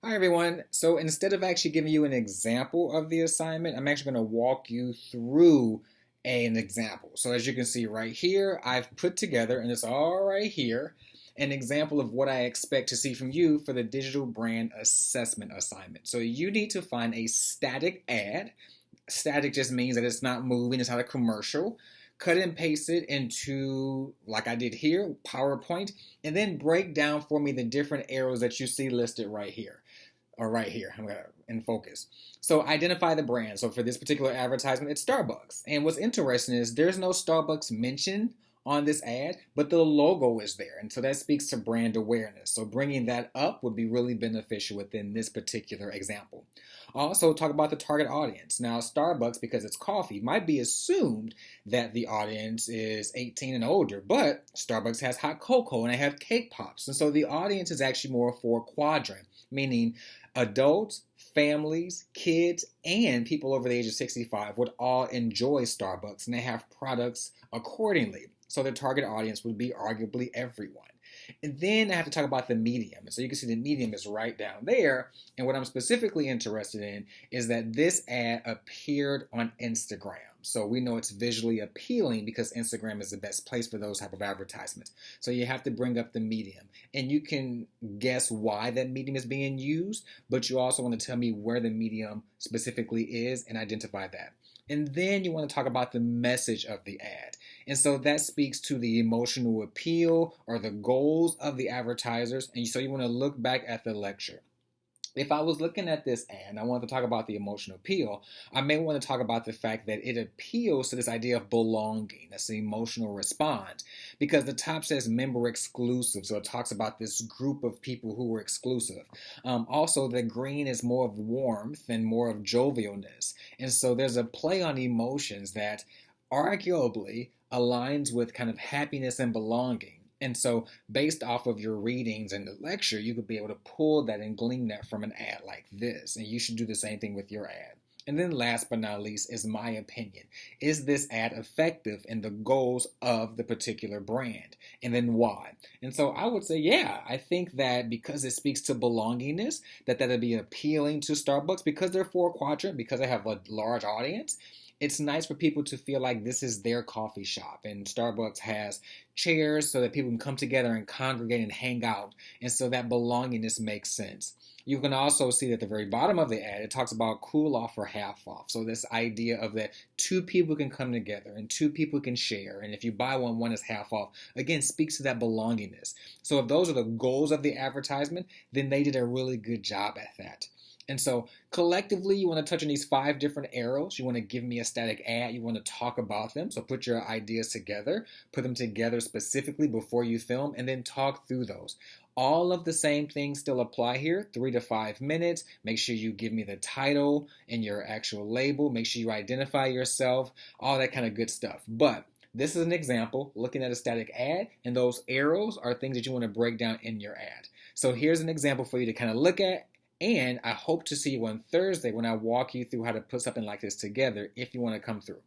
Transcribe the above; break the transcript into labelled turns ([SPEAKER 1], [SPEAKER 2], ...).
[SPEAKER 1] Hi everyone. So instead of actually giving you an example of the assignment, I'm actually going to walk you through an example. So as you can see right here, I've put together, and it's all right here, an example of what I expect to see from you for the digital brand assessment assignment. So you need to find a static ad. Static just means that it's not moving, it's not a commercial. Cut and paste it into, like I did here, PowerPoint, and then break down for me the different arrows that you see listed right here or right here. I'm gonna in focus. So identify the brand. So for this particular advertisement, it's Starbucks. And what's interesting is there's no Starbucks mentioned on this ad, but the logo is there. And so that speaks to brand awareness. So bringing that up would be really beneficial within this particular example. Also, talk about the target audience. Now, Starbucks, because it's coffee, might be assumed that the audience is 18 and older, but Starbucks has hot cocoa and they have cake pops. And so the audience is actually more for quadrant, meaning adults, families, kids, and people over the age of 65 would all enjoy Starbucks and they have products accordingly. So the target audience would be arguably everyone. And then I have to talk about the medium. And so you can see the medium is right down there. And what I'm specifically interested in is that this ad appeared on Instagram. So we know it's visually appealing because Instagram is the best place for those type of advertisements. So you have to bring up the medium. And you can guess why that medium is being used, but you also want to tell me where the medium specifically is and identify that. And then you want to talk about the message of the ad. And so that speaks to the emotional appeal or the goals of the advertisers. And so you want to look back at the lecture. If I was looking at this ad and I wanted to talk about the emotional appeal, I may want to talk about the fact that it appeals to this idea of belonging. That's the emotional response. Because the top says member exclusive, so it talks about this group of people who were exclusive. Also, the green is more of warmth and more of jovialness. And so there's a play on emotions that arguably aligns with kind of happiness and belonging. And so, based off of your readings and the lecture, you could be able to pull that and glean that from an ad like this. And you should do the same thing with your ad. And then, last but not least, is my opinion. Is this ad effective in the goals of the particular brand? And then why? And so, I would say, yeah, I think that because it speaks to belongingness, that'd be appealing to Starbucks because they're four quadrant, because they have a large audience. It's nice for people to feel like this is their coffee shop, and Starbucks has chairs so that people can come together and congregate and hang out, and so that belongingness makes sense. You can also see at the very bottom of the ad, it talks about cool off or half off. So this idea of that two people can come together and two people can share, and if you buy one, one is half off. Again, speaks to that belongingness. So if those are the goals of the advertisement, then they did a really good job at that. And so collectively, you want to touch on these 5 different arrows. You want to give me a static ad. You want to talk about them. So put your ideas together, put them together specifically before you film, and then talk through those. All of the same things still apply here, 3 to 5 minutes. Make sure you give me the title and your actual label. Make sure you identify yourself, all that kind of good stuff. But this is an example, looking at a static ad, and those arrows are things that you want to break down in your ad. So here's an example for you to kind of look at. And I hope to see you on Thursday when I walk you through how to put something like this together if you want to come through.